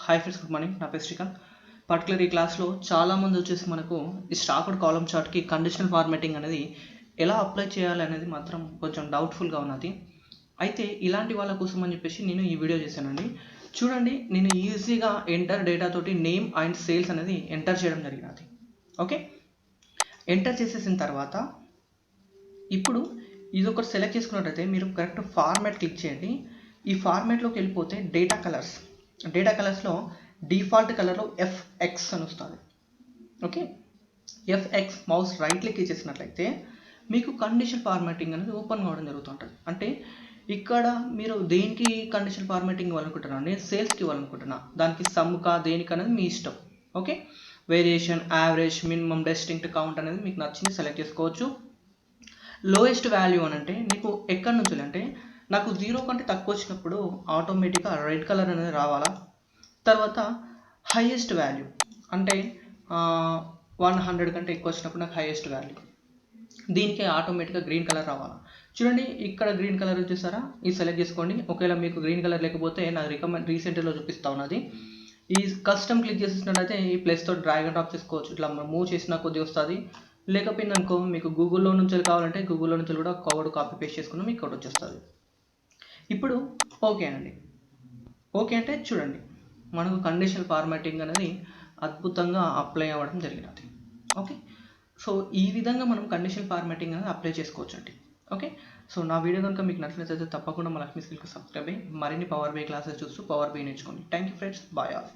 Hi friends, good morning. నా పేరు Srikanth. Particular ఈ క్లాస్లో చాలామంది వచ్చేసి మనకు ఈ స్టాక్డ్ కాలమ్ చార్ట్కి కండిషనల్ ఫార్మాటింగ్ అనేది ఎలా అప్లై చేయాలి అనేది మాత్రం కొంచెం డౌట్ఫుల్గా ఉన్నది. అయితే ఇలాంటి వాళ్ళ కోసం అని చెప్పేసి నేను ఈ వీడియో చేశానండి. చూడండి, నేను ఈజీగా ఎంటర్ డేటా తోటి నేమ్ అండ్ సేల్స్ అనేది ఎంటర్ చేయడం జరిగినది. ఓకే, ఎంటర్ చేసేసిన తర్వాత ఇప్పుడు ఇది ఒకటి సెలెక్ట్ చేసుకున్నట్టయితే మీరు కరెక్ట్ ఫార్మాట్ క్లిక్ చేయండి. ఈ ఫార్మాట్లోకి వెళ్ళిపోతే డేటా కలర్స్లో డిఫాల్ట్ కలర్లో FX అని వస్తుంది. Okay, FX mouse right click చేసినట్లయితే మీకు కండిషన్ ఫార్మాటింగ్ అనేది ఓపెన్ కావడం జరుగుతుంటుంది. అంటే ఇక్కడ మీరు దేనికి కండిషన్ ఫార్మాటింగ్ ఇవ్వాలనుకుంటున్నాను, నేను సేల్స్కి ఇవ్వాలనుకుంటున్నా, దానికి సమ్కా దేనికి అనేది మీ ఇష్టం. Okay, variation, average, minimum, distinct, count అనేది మీకు నచ్చింది సెలెక్ట్ చేసుకోవచ్చు. లోయెస్ట్ వాల్యూ అని అంటే మీకు ఎక్కడి నుంచి అంటే నాకు 0 కంటే తక్కువ వచ్చినప్పుడు ఆటోమేటిక్గా రెడ్ కలర్ అనేది రావాలా. తర్వాత హైయెస్ట్ వాల్యూ అంటే 100 కంటే ఎక్కువ వచ్చినప్పుడు నాకు హైయెస్ట్ వాల్యూ, దీనికి ఆటోమేటిక్గా గ్రీన్ కలర్ రావాలా. చూడండి, ఇక్కడ గ్రీన్ కలర్ వచ్చేసారా, ఇది సెలెక్ట్ చేసుకోండి. ఒకవేళ మీకు గ్రీన్ కలర్ లేకపోతే నాకు రీసెంట్లో చూపిస్తా ఉన్నది. ఈ కస్టమ్ క్లిక్ చేసినట్లయితే ఈ ప్లేస్తో డ్రాగ్ అండ్ డ్రాప్ చేసుకోవచ్చు. ఇట్లా మూవ్ చేసిన కొద్ది వస్తుంది. లేకపోయింది అనుకో, మీకు గూగుల్లో నుంచి కావాలంటే గూగుల్లో నుంచి కూడా కోడ్ కాపీ పేస్ట్ చేసుకుని మీకు కోడ్ వచ్చేస్తుంది. ఇప్పుడు ఓకే అండి. ఓకే అంటే చూడండి, మనకు కండిషనల్ ఫార్మాటింగ్ అనేది అద్భుతంగా అప్లై అవ్వడం జరిగినది. ఓకే, సో ఈ విధంగా మనం కండిషనల్ ఫార్మాటింగ్ అనేది అప్లై చేసుకోవచ్చు అండి. ఓకే, సో నా వీడియో కనుక మీకు నచ్చినట్లయితే తప్పకుండా మా లక్ష్మీ స్కిల్కి సబ్స్క్రైబ్ అయ్యి మరిన్ని పవర్ బై క్లాసెస్ చూస్తూ పవర్ బై నేర్చుకోండి. Thank you friends, bye all.